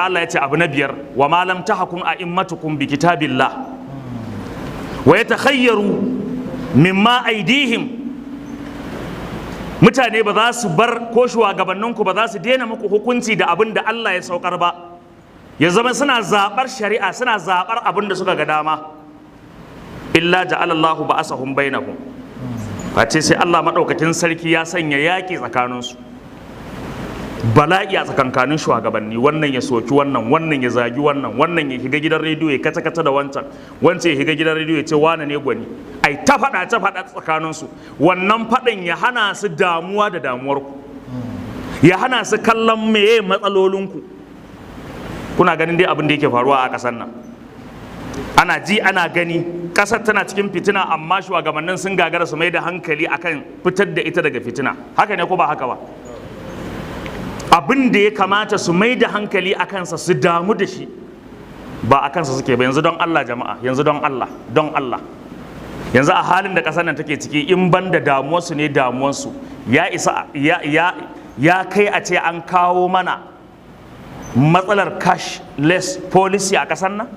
Allah ya ce abu na biyar, wa ma lam tahkum a'immatukum bi kitabillah wa yatakhayyaru mimma aydihim. Mutane ba za su bar, ko shugabanninku ba za su daina muku hukunci da abin da Allah ya saukar ba, ya zama suna zaɓar shari'a, suna zaɓar abin da suka ga dama. Illa ja'alallahu ba'asahum bainahum, face sai Allah maɗaukakin sarki ya sanya yaƙi tsakaninsu, bala'i a tsakankanin shugabanni. Wannan ya soki wannan, wannan ya zagi wannan, wannan ya shiga gidan rediyo ya kata-kata da wancan, wancan ya shiga gidan rediyo ya ce wane ne gwani. Ai ta faɗa tsakaninsu. Wannan faɗin ya hana su damuwa da damuwarku, ya hana su kallon meye matsalolinku. Kuna ganin dai abin da yake faruwa a ƙasar nan, ana ji ana gani, ƙasar tana cikin fitina, amma shugabannin sun gagara su mai da hankali akan fitar da ita daga fitina. Haka ne ko ba haka ba? Abin da ya kamata su mai da hankali a kansa, su damu da shi, ba a kansa suke ba. Yanzu don Allah jama'a, yanzu don Allah, don Allah, yanzu a halin da ƙasar nan take ciki, in ban da damuwarsu ne damuwarsu, ya isa ya kai a ce an kawo mana matsalar cashless policy a ƙasar nan.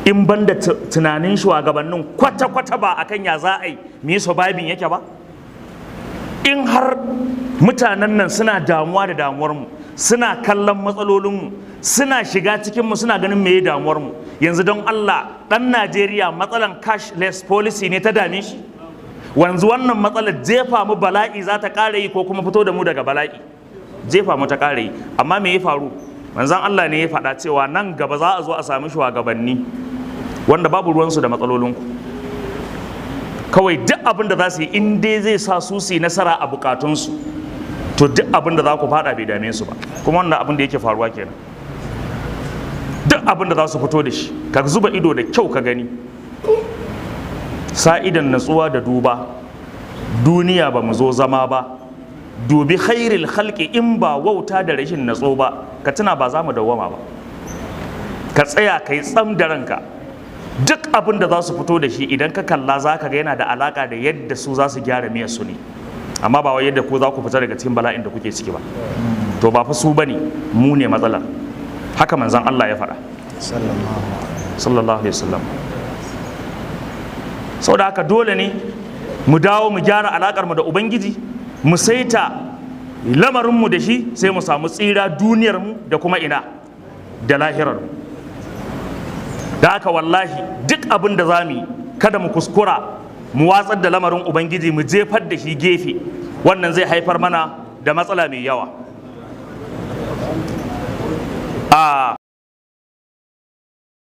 In ban da tunanin shugabannin kwata-kwata ba akan ya za a yi mu babin yake ba. In har mutanen nan suna damuwa da damuwarmu, suna kallon matsalolinmu, suna shiga cikinmu, suna ganin meye damuwarmu, yanzu don Allah ɗan Najeriya matsalan cashless policy ne ta dame shi? Wanzu wannan matsalar jefa mu bala'i za ta ƙara yi ko kuma fito da mu daga bala'i? Jefa mu ta ƙara yi. Amma me ya faru? Manzon Allah ne ya faɗa cewa nan gaba za a zo a sami shugabanni wanda babu ruwansu da matsalolinku. Kawai duk abin da za su yi, in dai zai sa su yi nasara a bukatunsu, to duk abin da za ku fada bai dame su ba. Kuma wannan abin da yake faruwa kenan. Duk abin da za su fito da shi, ka zuba ido da kyau ka gani, sa'idan natsuwa da duba. Duniya ba mu zo zama ba, dubi khairil khalqi, in ba wauta da rashin natso ba, ka tuna ba za mu dawwama ba. Ka tsaya kai tsam da ranka. Duk abin da za su fito da shi, idan ka kalla za ka ga yana da alaka da yadda su za su gyara miyar su ne, amma ba wai yadda ku za ku fita daga cikin bala'in da kuke ciki ba. To ba fa su bane, mu ne matsalar. Haka manzon Allah ya faɗa sallallahu alaihi wasallam. Saboda haka dole ne mu dawo mu gyara alakar mu da Ubangiji, mu saita lamarin mu da shi, sai mu samu tsira duniyar mu da kuma ina da lahirar mu. Da haka wallahi duk abin da za mu yi, kada mu kuskura mu watsar da lamarin Ubangiji, mu jefar da shi gefe. Wannan zai haifar mana da matsala mai yawa.